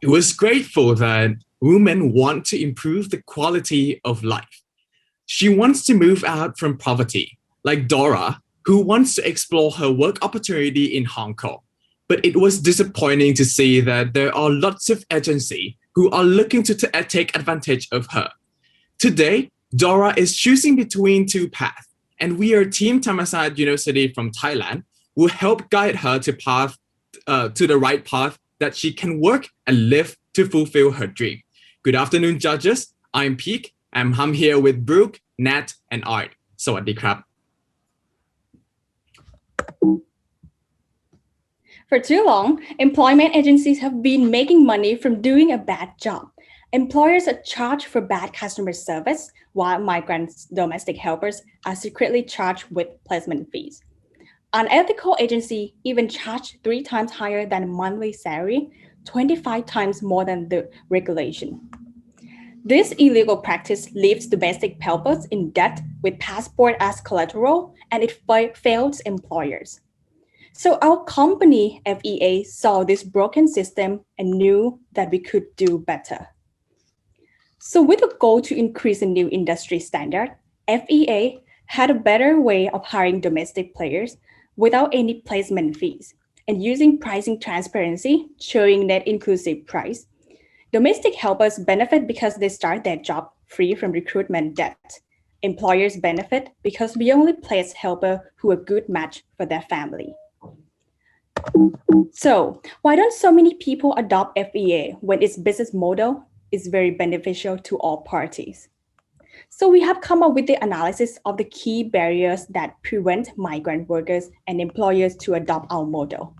It was grateful that women want to improve the quality of life. She wants to move out from poverty, like Dora, who wants to explore her work opportunity in Hong Kong. But it was disappointing to see that there are lots of agencies who are looking to take advantage of her. Today, Dora is choosing between two paths, and we are Team Thammasat University from Thailand will help guide her to the right path that she can work and live to fulfill her dream. Good afternoon, judges. I'm Peak. I'm here with Brooke, Nat, and Art. สวัสดีครับ For too long, employment agencies have been making money from doing a bad job. Employers are charged for bad customer service, while migrant domestic helpers are secretly charged with placement fees. Unethical agencies even charge 3 times higher than monthly salary, 25 times more than the regulation. This illegal practice leaves domestic helpers in debt with passport as collateral, and it fails employers. So our company, FEA, saw this broken system and knew that we could do better. So with a goal to increase the new industry standard, FEA had a better way of hiring domestic players without any placement fees and using pricing transparency, showing net inclusive price. Domestic helpers benefit because they start their job free from recruitment debt. Employers benefit because we only place helpers who are a good match for their family. So why don't so many people adopt FEA when its business model is very beneficial to all parties? So we have come up with the analysis of the key barriers that prevent migrant workers and employers to adopt our model.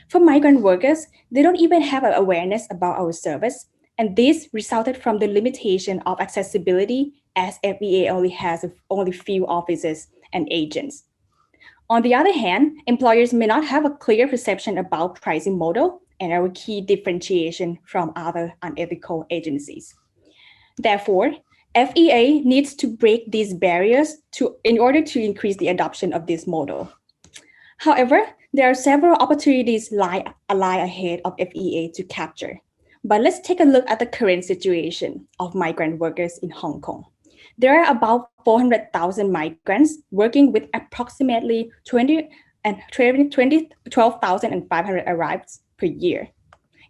For migrant workers, they don't even have an awareness about our service, and this resulted from the limitation of accessibility as FEA only has only few offices and agents. On the other hand, employers may not have a clear perception about pricing model and our key differentiation from other unethical agencies. Therefore, FEA needs to break these barriers in order to increase the adoption of this model. However, there are several opportunities lie ahead of FEA to capture. But let's take a look at the current situation of migrant workers in Hong Kong. There are about 400,000 migrants working with approximately 12,500 arrivals per year.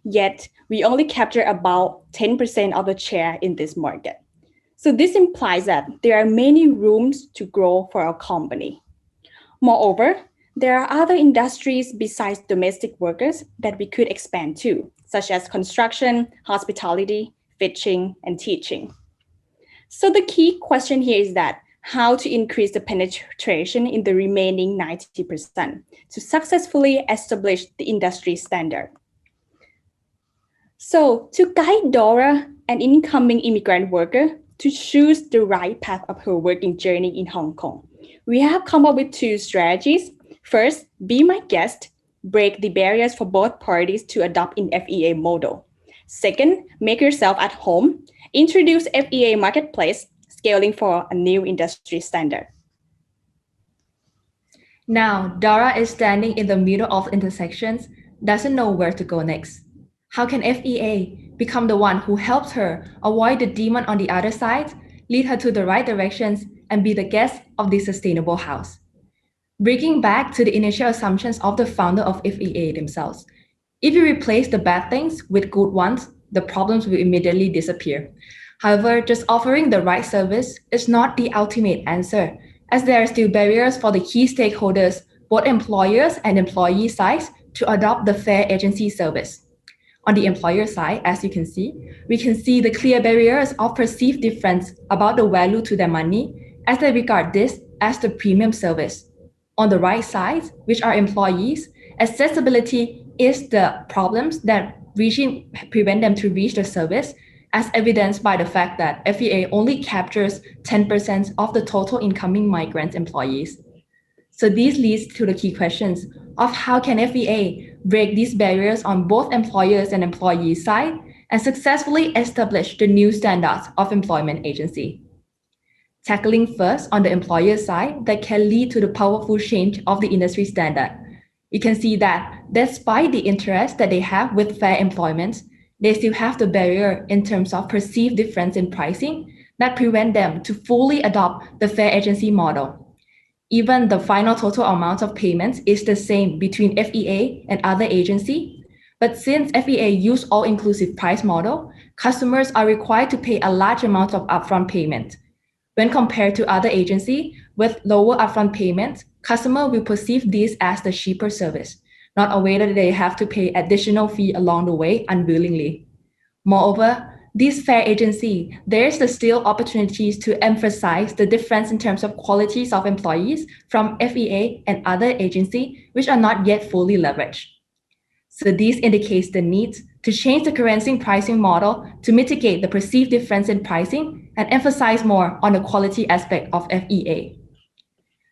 Yet, we only capture about 10% of the share in this market. So this implies that there are many rooms to grow for our company. Moreover, there are other industries besides domestic workers that we could expand to, such as construction, hospitality, fishing, and teaching. So the key question here is that how to increase the penetration in the remaining 90% to successfully establish the industry standard. So to guide Dora, an incoming immigrant worker, to choose the right path of her working journey in Hong Kong, we have come up with 2 strategies. First, be my guest, break the barriers for both parties to adopt an FEA model. Second, make yourself at home, introduce FEA marketplace, scaling for a new industry standard. Now, Dora is standing in the middle of intersections, doesn't know where to go next. How can FEA become the one who helps her avoid the demon on the other side, lead her to the right directions, and be the guest of the sustainable house? Bringing back to the initial assumptions of the founder of FEA themselves, if you replace the bad things with good ones, the problems will immediately disappear. However, just offering the right service is not the ultimate answer, as there are still barriers for the key stakeholders, both employers and employee sides, to adopt the fair agency service. On the employer side, as you can see, we can see the clear barriers of perceived difference about the value to their money, as they regard this as the premium service. On the right side, which are employees, accessibility is the problems that prevent them to reach the service, as evidenced by the fact that FEA only captures 10% of the total incoming migrant employees. So this leads to the key questions of how can FEA break these barriers on both employers and employees side and successfully establish the new standards of employment agency. Tackling first on the employer side that can lead to the powerful change of the industry standard. You can see that despite the interest that they have with fair employment, they still have the barrier in terms of perceived difference in pricing that prevent them to fully adopt the fair agency model. Even the final total amount of payments is the same between FEA and other agency, but since FEA use all-inclusive price model, customers are required to pay a large amount of upfront payment. When compared to other agency with lower upfront payment, customer will perceive this as the cheaper service, not a way that they have to pay additional fee along the way unwillingly. Moreover, this fair agency, there's still opportunities to emphasize the difference in terms of qualities of employees from FEA and other agency, which are not yet fully leveraged. So this indicates the need to change the currency pricing model to mitigate the perceived difference in pricing and emphasize more on the quality aspect of FEA.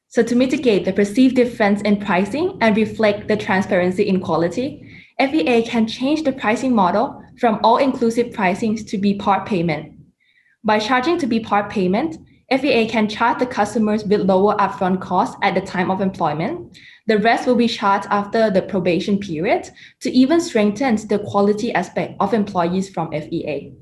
So to mitigate the perceived difference in pricing and reflect the transparency in quality, FEA can change the pricing model from all-inclusive pricing to be part payment. By charging to be part payment, FEA can charge the customers with lower upfront costs at the time of employment. The rest will be charged after the probation period to even strengthen the quality aspect of employees from FEA.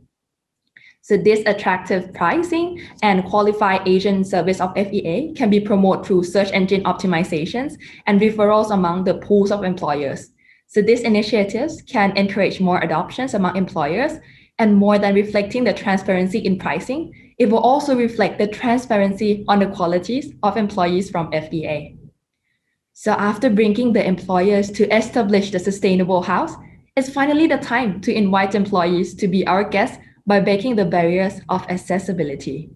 So this attractive pricing and qualified agent service of FEA can be promoted through search engine optimizations and referrals among the pools of employers. So these initiatives can encourage more adoptions among employers, and more than reflecting the transparency in pricing, it will also reflect the transparency on the qualities of employees from FEA. So after bringing the employers to establish the sustainable house, it's finally the time to invite employees to be our guests by breaking the barriers of accessibility.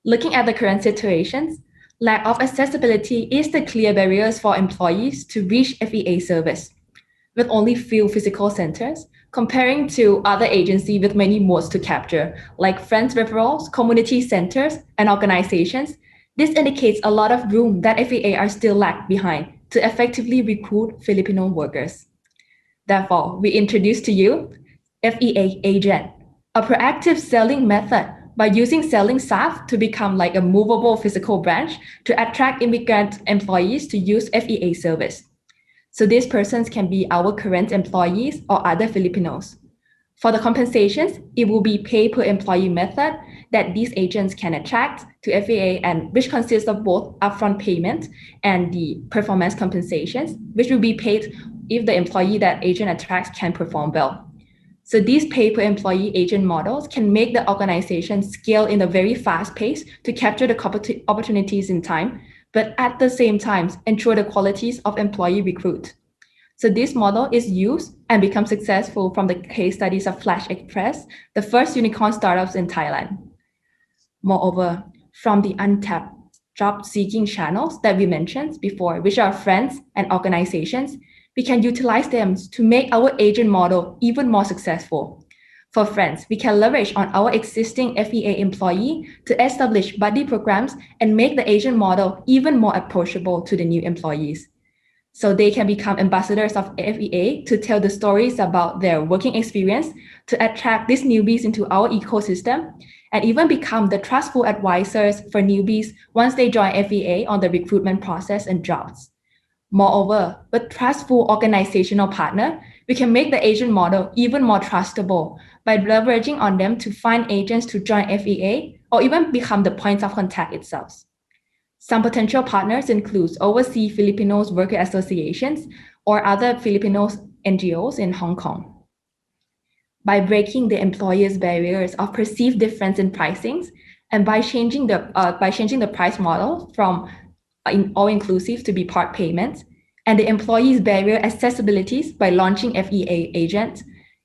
Looking at the current situations, lack of accessibility is the clear barriers for employees to reach FEA service. With only few physical centers, comparing to other agencies with many modes to capture, like friends referrals, community centers, and organizations, this indicates a lot of room that FEA are still lag behind to effectively recruit Filipino workers. Therefore, we introduce to you FEA Agent, a proactive selling method by using selling staff to become like a movable physical branch to attract immigrant employees to use FEA service. So these persons can be our current employees or other Filipinos. For the compensations, it will be pay per employee method that these agents can attract to FEA, and which consists of both upfront payment and the performance compensations, which will be paid if the employee that agent attracts can perform well. So these pay per employee agent models can make the organization scale in a very fast pace to capture the opportunities in time, but at the same time, ensure the qualities of employee recruit. So this model is used and becomes successful from the case studies of Flash Express, the first unicorn startups in Thailand. Moreover, from the untapped job-seeking channels that we mentioned before, which are friends and organizations, we can utilize them to make our agent model even more successful. For friends, we can leverage on our existing FEA employee to establish buddy programs and make the agent model even more approachable to the new employees. So they can become ambassadors of FEA to tell the stories about their working experience to attract these newbies into our ecosystem, and even become the trustful advisors for newbies once they join FEA on the recruitment process and jobs. Moreover, with trustful organizational partner, we can make the agent model even more trustable by leveraging on them to find agents to join FEA or even become the point of contact itself. Some potential partners include overseas Filipinos worker associations or other Filipinos NGOs in Hong Kong. By breaking the employer's barriers of perceived difference in pricings and by changing the price model from all-inclusive to be part payment, and the employee's barrier accessibilities by launching FEA Agent,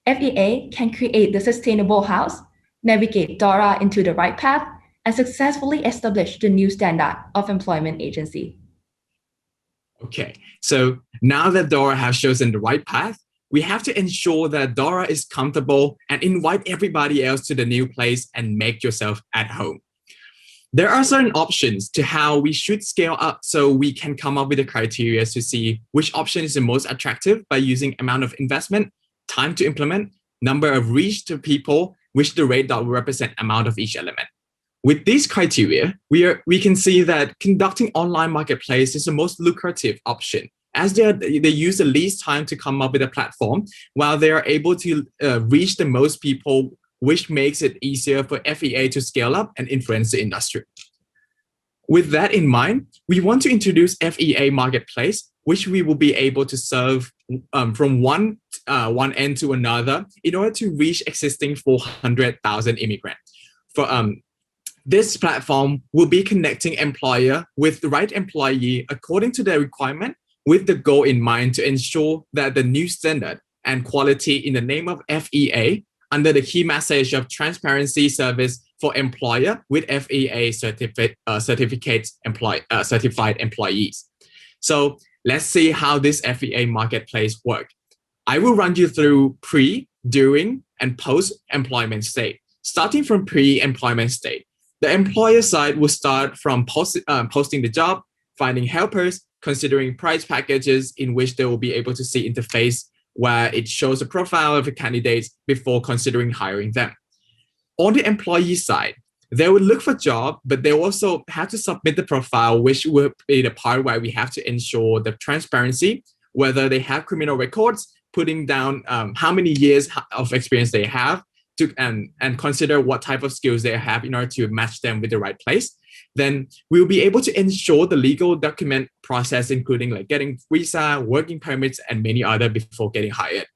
FEA can create the sustainable house, navigate DORA into the right path, and successfully establish the new standard of employment agency. Okay, so now that DORA has chosen the right path, we have to ensure that DORA is comfortable and invite everybody else to the new place and make yourself at home. There are certain options to how we should scale up, so we can come up with the criteria to see which option is the most attractive by using amount of investment, time to implement, number of reach to people, which the rate that will represent amount of each element. With these criteria, we can see that conducting online marketplace is the most lucrative option, as they use the least time to come up with a platform, while they are able to reach the most people, which makes it easier for FEA to scale up and influence the industry. With that in mind, we want to introduce FEA Marketplace, which we will be able to serve from one end to another in order to reach existing 400,000 immigrants. This platform will be connecting employer with the right employee according to their requirement, with the goal in mind to ensure that the new standard and quality in the name of FEA under the key message of transparency service for employer with FEA certified employees. So let's see how this FEA marketplace works. I will run you through pre, during, and post-employment state. Starting from pre-employment state, the employer side will start from posting the job, finding helpers, considering price packages in which they will be able to see interface where it shows a profile of the candidates before considering hiring them. On the employee side, they will look for job, but they also have to submit the profile, which will be the part where we have to ensure the transparency, whether they have criminal records, putting down how many years of experience they have, and consider what type of skills they have in order to match them with the right place. Then we'll be able to ensure the legal document process, including like getting visa, working permits, and many other before getting hired.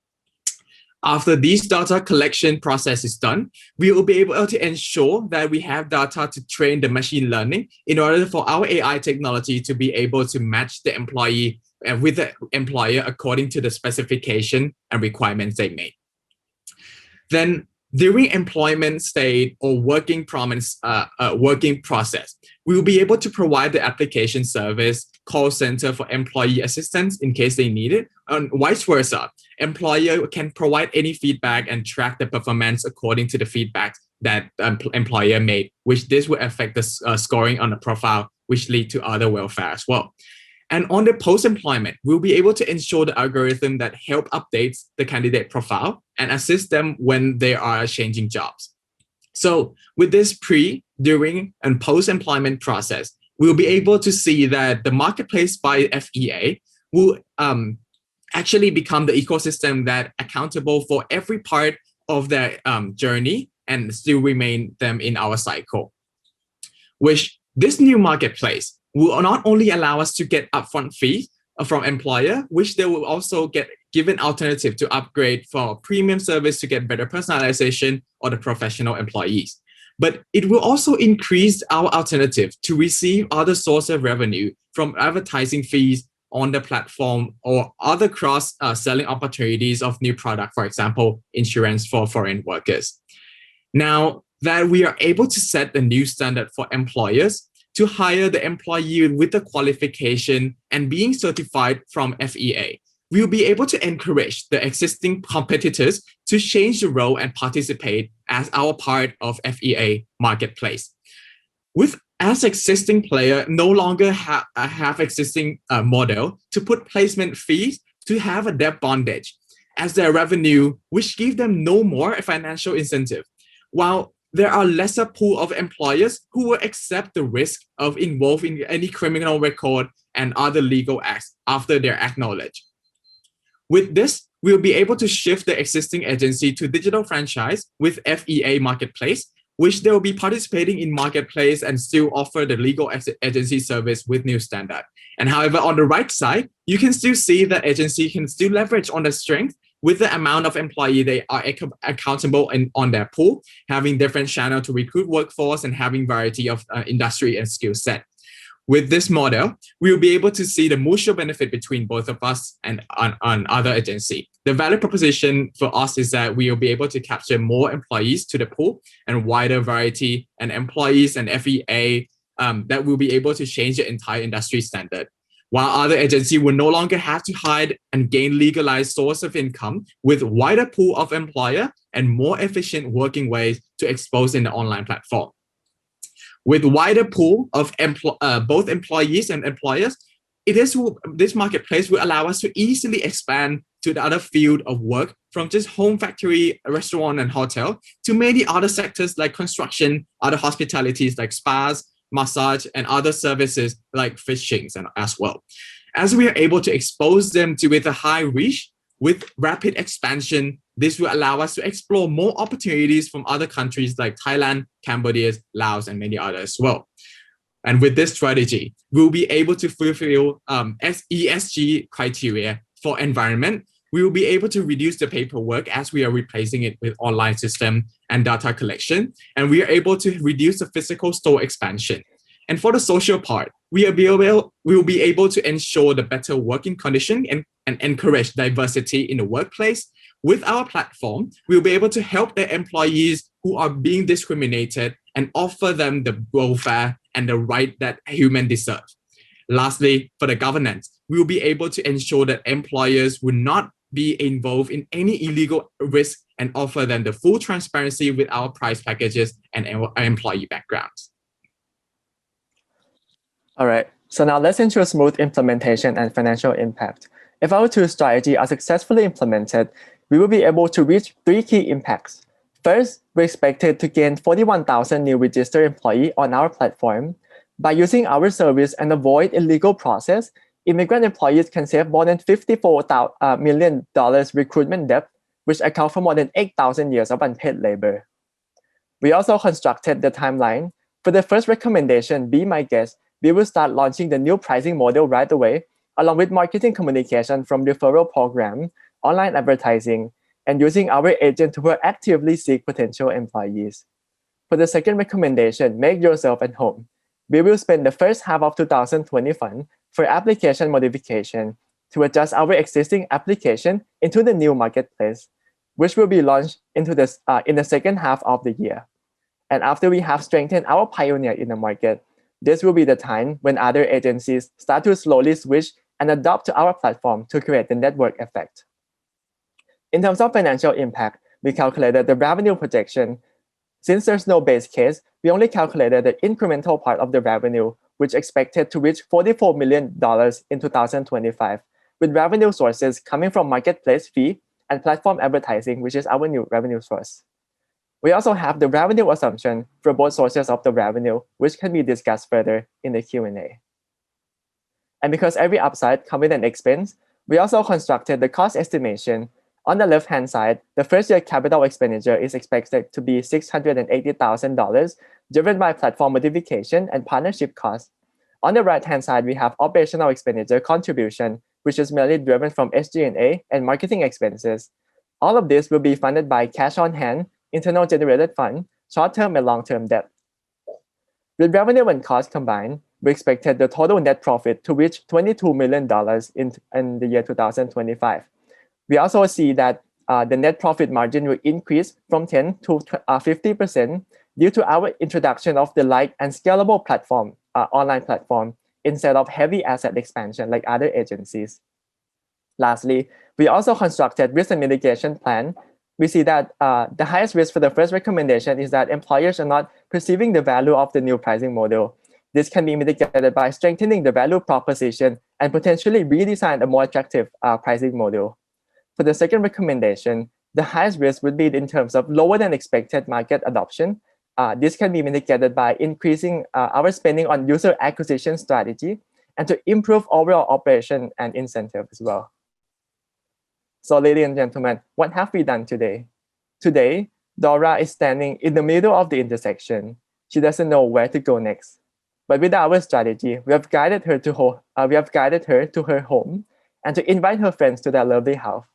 After this data collection process is done, we will be able to ensure that we have data to train the machine learning in order for our AI technology to be able to match the employee with the employer according to the specification and requirements they made. Then during employment state or working process, we will be able to provide the application service, call center for employee assistance in case they need it, and vice versa. Employer can provide any feedback and track the performance according to the feedback that employer made, which this will affect the scoring on the profile, which lead to other welfare as well. And on the post-employment, we'll be able to ensure the algorithm that help updates the candidate profile and assist them when they are changing jobs. So with this pre, during, and post-employment process, we'll be able to see that the marketplace by FEA will actually become the ecosystem that accountable for every part of their journey and still remain them in our cycle. Which this new marketplace will not only allow us to get upfront fees from employer, which they will also get given alternative to upgrade for premium service to get better personalization or the professional employees. But it will also increase our alternative to receive other source of revenue from advertising fees on the platform or other cross-selling opportunities of new product, for example, insurance for foreign workers. Now that we are able to set the new standard for employers to hire the employee with the qualification and being certified from FEA, we will be able to encourage the existing competitors to change the role and participate as our part of FEA marketplace. As existing player no longer have existing model to put placement fees to have a debt bondage as their revenue, which give them no more financial incentive, while there are lesser pool of employers who will accept the risk of involving any criminal record and other legal acts after they're acknowledged. With this, we'll be able to shift the existing agency to digital franchise with FEA Marketplace, which they will be participating in marketplace and still offer the legal agency service with new standard. And however, on the right side, you can still see that agency can still leverage on the strength with the amount of employee they are accountable on their pool, having different channel to recruit workforce and having variety of industry and skill set. With this model, we will be able to see the mutual benefit between both of us and on other agency. The value proposition for us is that we will be able to capture more employees to the pool and wider variety and employees and FEA that will be able to change the entire industry standard. While other agencies will no longer have to hide and gain legalized source of income with wider pool of employer and more efficient working ways to expose in the online platform. With wider pool of both employees and employers, this marketplace will allow us to easily expand to the other field of work from just home factory, restaurant, and hotel to many other sectors like construction, other hospitalities like spas, massage, and other services like fishing as well. As we are able to expose them to with a high reach, with rapid expansion, this will allow us to explore more opportunities from other countries like Thailand, Cambodia, Laos, and many others as well. And with this strategy, we'll be able to fulfill ESG criteria for environment. We will be able to reduce the paperwork as we are replacing it with online system and data collection. And we are able to reduce the physical store expansion. And for the social part, we will be able to ensure the better working condition and encourage diversity in the workplace. With our platform, we'll be able to help the employees who are being discriminated and offer them the welfare and the right that humans deserve. Lastly, for the governance, we will be able to ensure that employers will not be involved in any illegal risk and offer them the full transparency with our price packages and our employee backgrounds. All right, so now let's ensure smooth implementation and financial impact. If our two strategies are successfully implemented, we will be able to reach 3 key impacts. First, we're expected to gain 41,000 new registered employees on our platform. By using our service and avoid illegal process, immigrant employees can save more than $54 million recruitment debt, which account for more than 8,000 years of unpaid labor. We also constructed the timeline. For the first recommendation, Be My Guest, we will start launching the new pricing model right away, along with marketing communication from referral program, online advertising, and using our agent to proactively seek potential employees. For the second recommendation, Make Yourself at Home, we will spend the first half of 2020 fund for application modification to adjust our existing application into the new marketplace, which will be launched in the second half of the year. And after we have strengthened our pioneer in the market, this will be the time when other agencies start to slowly switch and adopt to our platform to create the network effect. In terms of financial impact, we calculated the revenue projection. Since there's no base case, we only calculated the incremental part of the revenue, which expected to reach $44 million in 2025, with revenue sources coming from marketplace fee and platform advertising, which is our new revenue source. We also have the revenue assumption for both sources of the revenue, which can be discussed further in the Q&A. And because every upside comes with an expense, we also constructed the cost estimation. On the left-hand side, the first-year capital expenditure is expected to be $680,000, driven by platform modification and partnership costs. On the right-hand side, we have operational expenditure contribution, which is mainly driven from SG&A and marketing expenses. All of this will be funded by cash on hand, internal generated fund, short-term and long-term debt. With revenue and cost combined, we expected the total net profit to reach $22 million in the year 2025. We also see that the net profit margin will increase from 10 to 50% due to our introduction of the light and scalable platform, online platform, instead of heavy asset expansion like other agencies. Lastly, we also constructed risk and mitigation plan. We see that the highest risk for the first recommendation is that employers are not perceiving the value of the new pricing model. This can be mitigated by strengthening the value proposition and potentially redesign a more attractive pricing model. For the second recommendation, the highest risk would be in terms of lower than expected market adoption. This can be mitigated by increasing our spending on user acquisition strategy and to improve overall operation and incentive as well. So ladies and gentlemen, what have we done today? Today, Dora is standing in the middle of the intersection. She doesn't know where to go next. But with our strategy, we have guided her to her home and to invite her friends to their lovely house.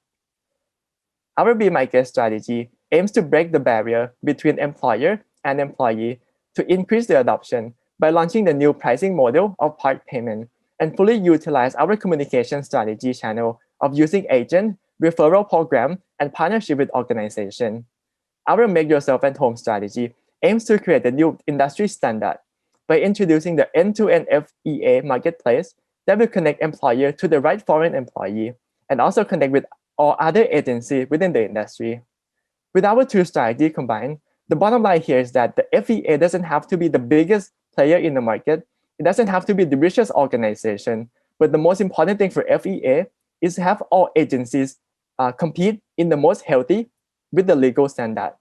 Our Be My Guest strategy aims to break the barrier between employer and employee to increase the adoption by launching the new pricing model of part payment and fully utilize our communication strategy channel of using agent, referral program, and partnership with organization. Our Make Yourself at Home strategy aims to create a new industry standard by introducing the end-to-end FEA marketplace that will connect employer to the right foreign employee and also connect with all other agencies within the industry. With our two strategies combined, the bottom line here is that the FEA doesn't have to be the biggest player in the market. It doesn't have to be the richest organization. But the most important thing for FEA is to have all agencies compete in the most healthy with the legal standard.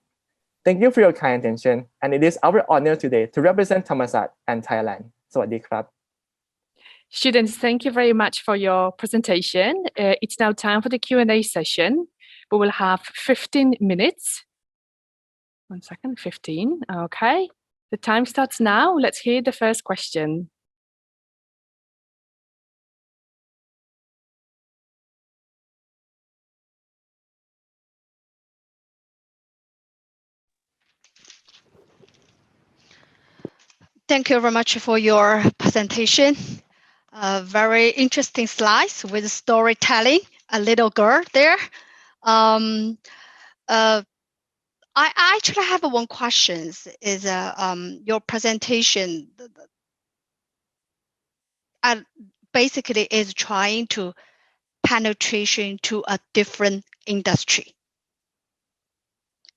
Thank you for your kind attention, and it is our honor today to represent Thammasat and Thailand. สวัสดีครับ Students, thank you very much for your presentation. It's now time for the Q&A session. We will have 15 minutes. 1 second, 15. Okay. The time starts now. Let's hear the first question. Thank you very much for your presentation. Very interesting slides with storytelling. A little girl there. I actually have one question. Is your presentation basically is trying to penetration to a different industry.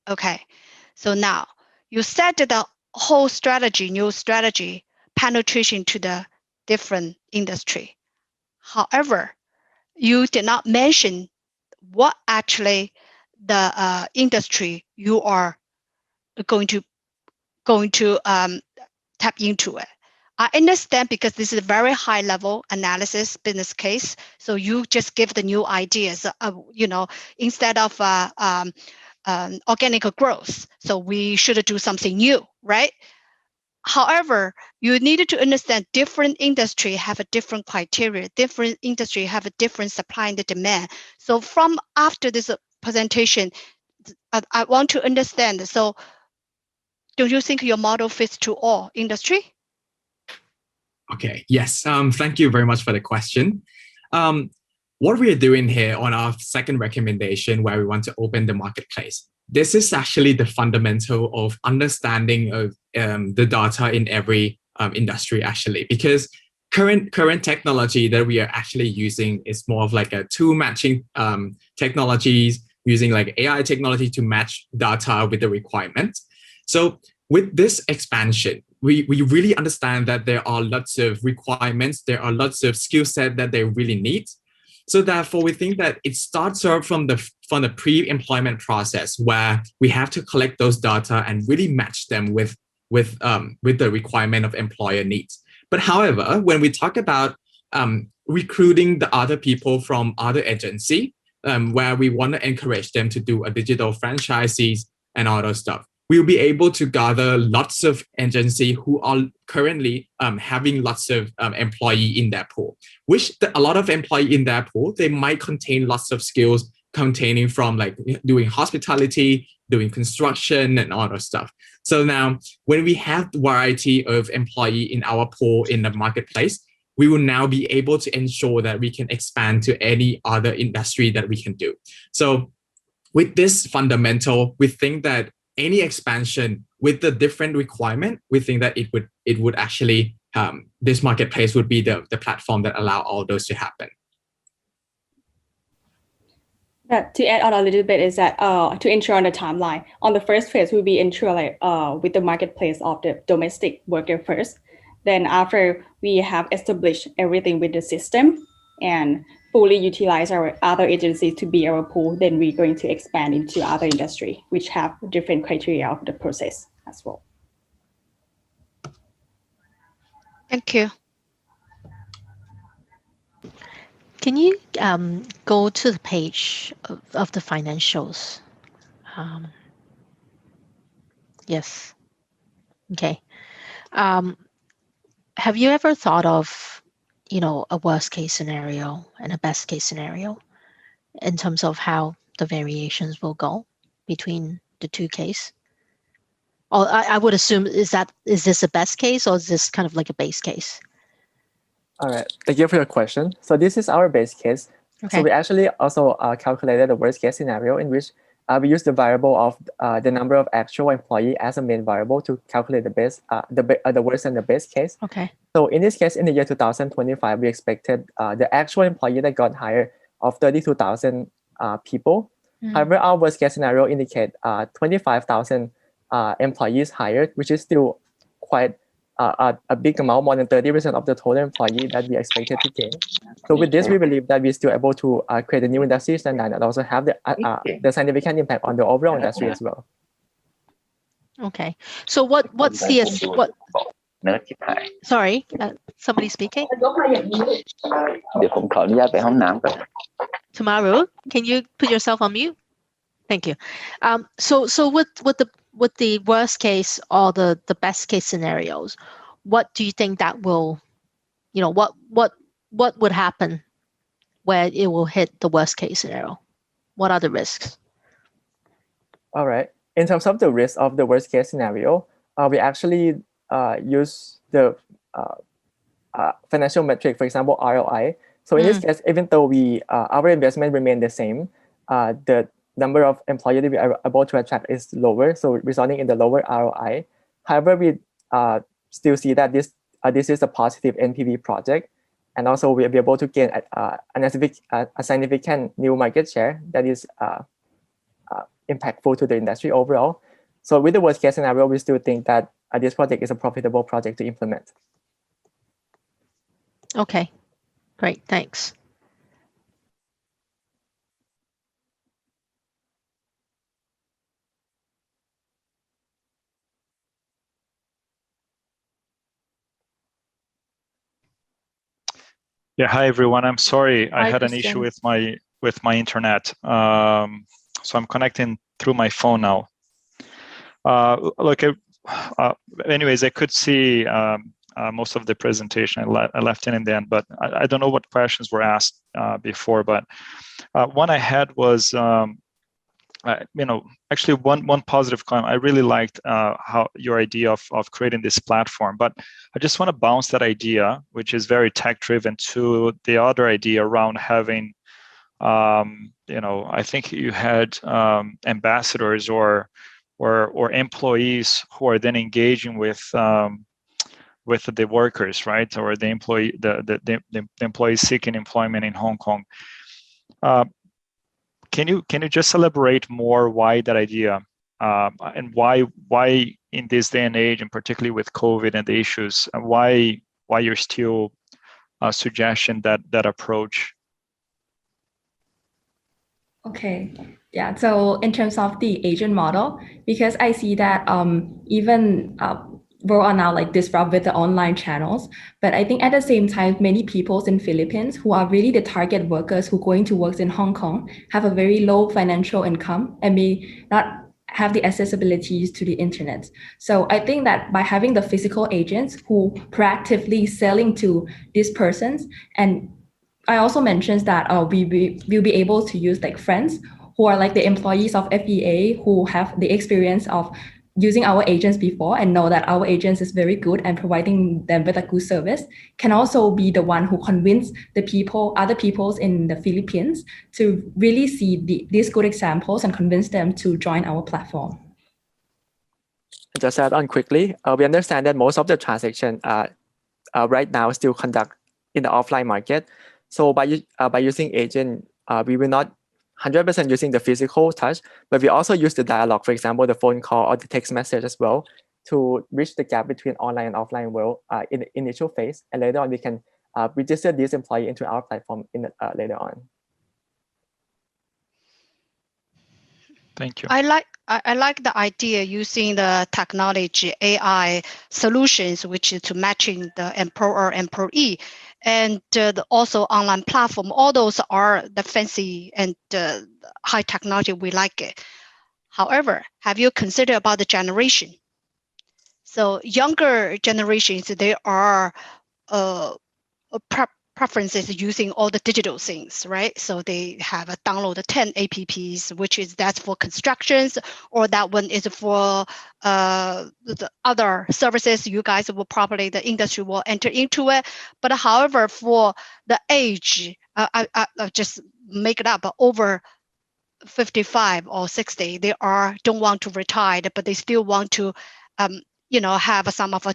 Okay, so now you said the whole strategy, new strategy, penetration to the different industry. However, you did not mention what actually the industry you are going to tap into it. I understand because this is a very high level analysis business case. So you just give the new ideas, instead of organic growth. So we should do something new, right? However, you needed to understand different industry have a different criteria, different industry have a different supply and demand. So from after this presentation, I want to understand. So don't you think your model fits to all industry? Okay, yes. Thank you very much for the question. What we are doing here on our second recommendation where we want to open the marketplace, this is actually the fundamental of understanding of the data in every industry actually, because current technology that we are actually using is more of like a tool matching technologies, using like AI technology to match data with the requirement. So with this expansion, we really understand that there are lots of requirements, there are lots of skill set that they really need. So therefore, we think that it starts out from the pre-employment process where we have to collect those data and really match them with the requirement of employer needs. But however, when we talk about recruiting the other people from other agency, where we want to encourage them to do a digital franchises and all those stuff, we'll be able to gather lots of agency who are currently having lots of employee in their pool, which a lot of employee in their pool, they might contain lots of skills containing from like doing hospitality, doing construction and all that stuff. So now when we have variety of employee in our pool in the marketplace, we will now be able to ensure that we can expand to any other industry that we can do. So with this fundamental, we think that any expansion with the different requirement, we think that it would actually, this marketplace would be the platform that allow all those to happen. But to add on a little bit is that to ensure on the timeline, on the first phase, we'll be ensure like with the marketplace of the domestic worker first. Then after we have established everything with the system and fully utilize our other agencies to be our pool, then we're going to expand into other industry, which have different criteria of the process as well. Thank you. Can you go to the page of the financials? Yes. Okay. Have you ever thought of, a worst case scenario and a best case scenario in terms of how the variations will go between the two cases? Or I would assume, is this a best case or is this kind of like a base case? All right, thank you for your question. So this is our base case. Okay. So we actually also calculated the worst case scenario in which we use the variable of the number of actual employee as a main variable to calculate the best, the worst and the best case. Okay. So in this case, in the year 2025, we expected the actual employee that got hired of 32,000 people. However, our worst case scenario indicate 25,000 employees hired, which is still quite a big amount, more than 30% of the total employee that we expected to gain. So with this, we believe that we're still able to create a new industry standard and also have the significant impact on the overall industry as well. Okay. So what's the เนิร์ดชิบหาย Sorry, somebody speaking. เดี๋ยวผมขออนุญาตไปห้องน้ำก่อน Tamaru, can you put yourself on mute? Thank you. So with the worst case or the best case scenarios, what do you think that will, what would happen where it will hit the worst case scenario? What are the risks? All right. In terms of the risk of the worst case scenario, we actually use the financial metric, for example, ROI. So in this case, even though our investment remain the same, the number of employees that we are able to attract is lower, so resulting in the lower ROI. However, we still see that this is a positive NPV project, and also we'll be able to gain a significant new market share that is impactful to the industry overall. So with the worst case scenario, we still think that this project is a profitable project to implement. Okay, great, thanks. Yeah, hi everyone. I'm sorry, I had an Christian. issue with my internet. So I'm connecting through my phone now. Look, anyways, I could see most of the presentation. I left it in the end, but I don't know what questions were asked before. But one I had was, actually one positive comment. I really liked how your idea of creating this platform, but I just want to bounce that idea, which is very tech driven, to the other idea around having, I think you had ambassadors or employees who are then engaging with the workers, right, or the employees seeking employment in Hong Kong. Can you just elaborate more why that idea and why in this day and age, and particularly with COVID and the issues, and why you're still suggesting that approach? Okay, yeah. So in terms of the agent model, because I see that even we're all now like disrupt with the online channels, but I think at the same time, many people in Philippines who are really the target workers who going to work in Hong Kong have a very low financial income and may not have the accessibilities to the internet. So I think that by having the physical agents who proactively selling to these persons, and I also mentioned that we'll be able to use like friends who are like the employees of FEA who have the experience of using our agents before and know that our agents is very good and providing them with a good service, can also be the one who convince other peoples in the Philippines to really see these good examples and convince them to join our platform. Just add on quickly, we understand that most of the transactions right now still conduct in the offline market. So by using agent, we will not 100% using the physical touch, but we also use the dialogue, for example, the phone call or the text message as well, to bridge the gap between online and offline world in the initial phase. And later on, we can register this employee into our platform later on. Thank you. I like the idea using the technology AI solutions, which is to matching the employer-employee, and also online platform. All those are the fancy and high technology. We like it. However, have you considered about the generation? So younger generations, they are preferences using all the digital things, right? So they have a download 10 apps, which is that's for constructions, or that one is for the other services. You guys will probably, the industry will enter into it. But however, for the age, I just make it up, over 55 or 60, they don't want to retire, but they still want to, have some of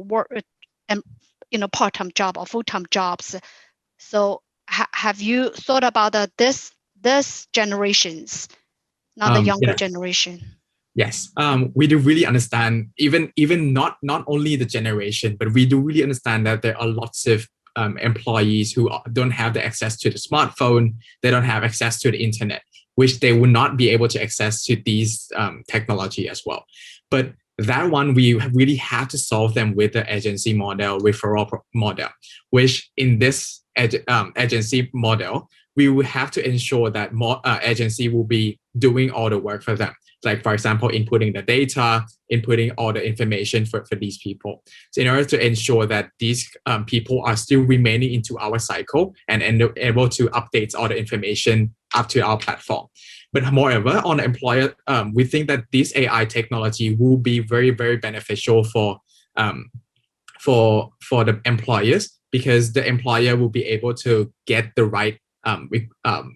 work, part-time job or full-time jobs. So have you thought about this generations, not the younger generation? Yes, we do really understand, even not only the generation, but we do really understand that there are lots of employees who don't have the access to the smartphone, they don't have access to the internet, which they would not be able to access to these technology as well. But that one we really have to solve them with the agency model, referral model, which in this agency model, we will have to ensure that more agency will be doing all the work for them. Like, for example, inputting the data, inputting all the information for these people. So in order to ensure that these people are still remaining into our cycle and able to update all the information up to our platform. But moreover, on the employer, we think that this AI technology will be very, very beneficial for the employers, because the employer will be able to get the right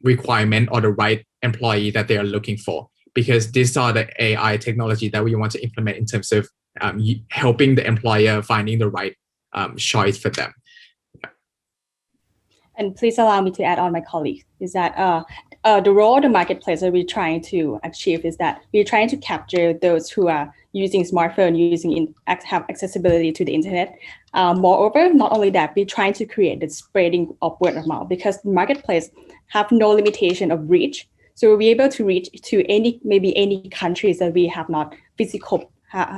requirement or the right employee that they are looking for, because these are the AI technology that we want to implement in terms of helping the employer finding the right choice for them. And please allow me to add on my colleague, is that the role of the marketplace that we're trying to achieve is that we're trying to capture those who are using smartphone, have accessibility to the internet. Moreover, not only that, we're trying to create the spreading of word of mouth, because the marketplace have no limitation of reach. So we'll be able to reach to maybe any countries that we have not physical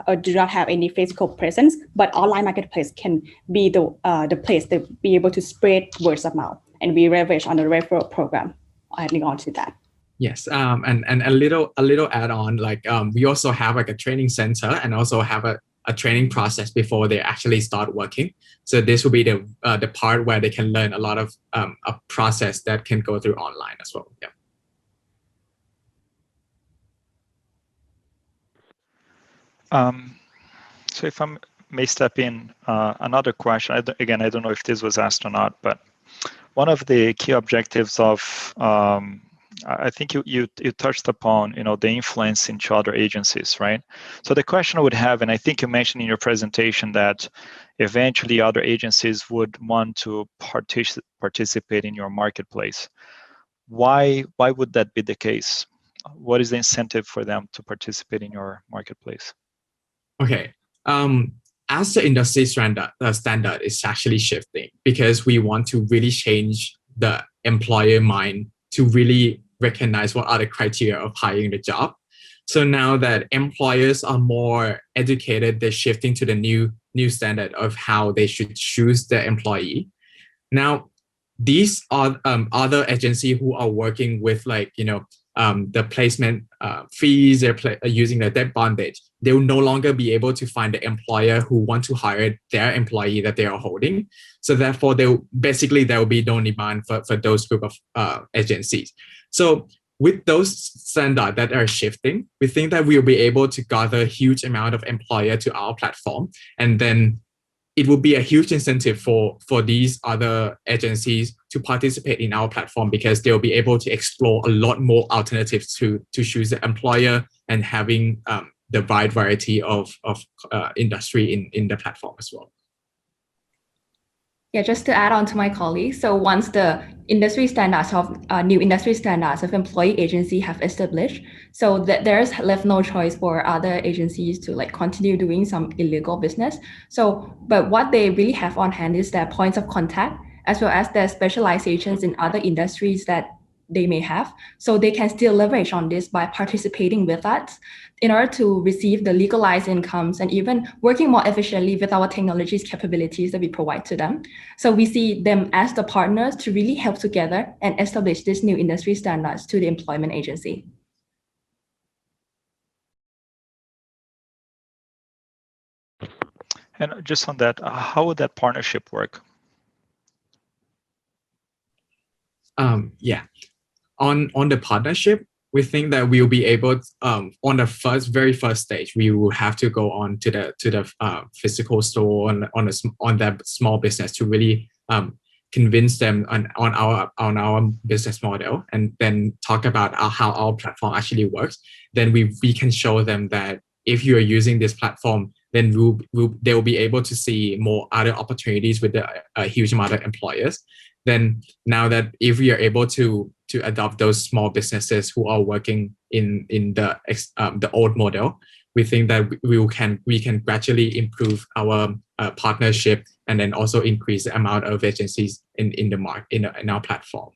or do not have any physical presence, but online marketplace can be the place that be able to spread words of mouth, and we leverage on the referral program. Adding on to that. Yes, and a little add on, like we also have like a training center and also have a training process before they actually start working. So this will be the part where they can learn a lot of a process that can go through online as well. Yeah. So if I may step in, another question, I don't know if this was asked or not, but one of the key objectives of, I think you touched upon, the influence into other agencies, right? So the question I would have, and I think you mentioned in your presentation that eventually other agencies would want to participate in your marketplace. Why would that be the case? What is the incentive for them to participate in your marketplace? Okay. As the industry standard is actually shifting, because we want to really change the employer mind to really recognize what are the criteria of hiring the job. So now that employers are more educated, they're shifting to the new standard of how they should choose their employee. Now, these are other agencies who are working with the placement fees, they're using the debt bondage. They will no longer be able to find the employer who want to hire their employee that they are holding. So therefore, there will be no demand for those group of agencies. So with those standards that are shifting, we think that we'll be able to gather a huge amount of employer to our platform, and then it will be a huge incentive for these other agencies to participate in our platform, because they'll be able to explore a lot more alternatives to choose the employer and having the wide variety of industry in the platform as well. Yeah, just to add on to my colleagues, so once the industry standards of new industry standards of employee agency have established, so that there's left no choice for other agencies to continue doing some illegal business. So, but what they really have on hand is their points of contact, as well as their specializations in other industries that they may have. So they can still leverage on this by participating with us in order to receive the legalized incomes and even working more efficiently with our technologies capabilities that we provide to them. So we see them as the partners to really help together and establish these new industry standards to the employment agency. And just on that, how would that partnership work? Yeah. On the partnership, we think that we'll be able on the very first stage, we will have to go on to the physical store on that small business to really convince them on our business model, and then talk about how our platform actually works. Then we can show them that if you are using this platform, then they will be able to see more other opportunities with a huge amount of employers. Then now that if we are able to adopt those small businesses who are working in the old model, we think that we can gradually improve our partnership, and then also increase the amount of agencies in the market in our platform.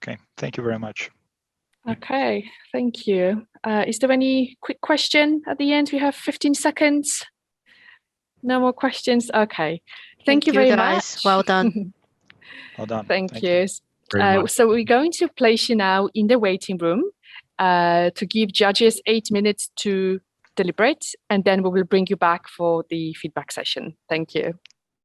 Okay, thank you very much. Okay, thank you. Is there any quick question at the end? We have 15 seconds. No more questions? Okay. Thank you very guys. much. Well done. Well done. Thank you. Very much. So we're going to place you now in the waiting room to give judges 8 minutes to deliberate, and then we will bring you back for the feedback session. Thank you.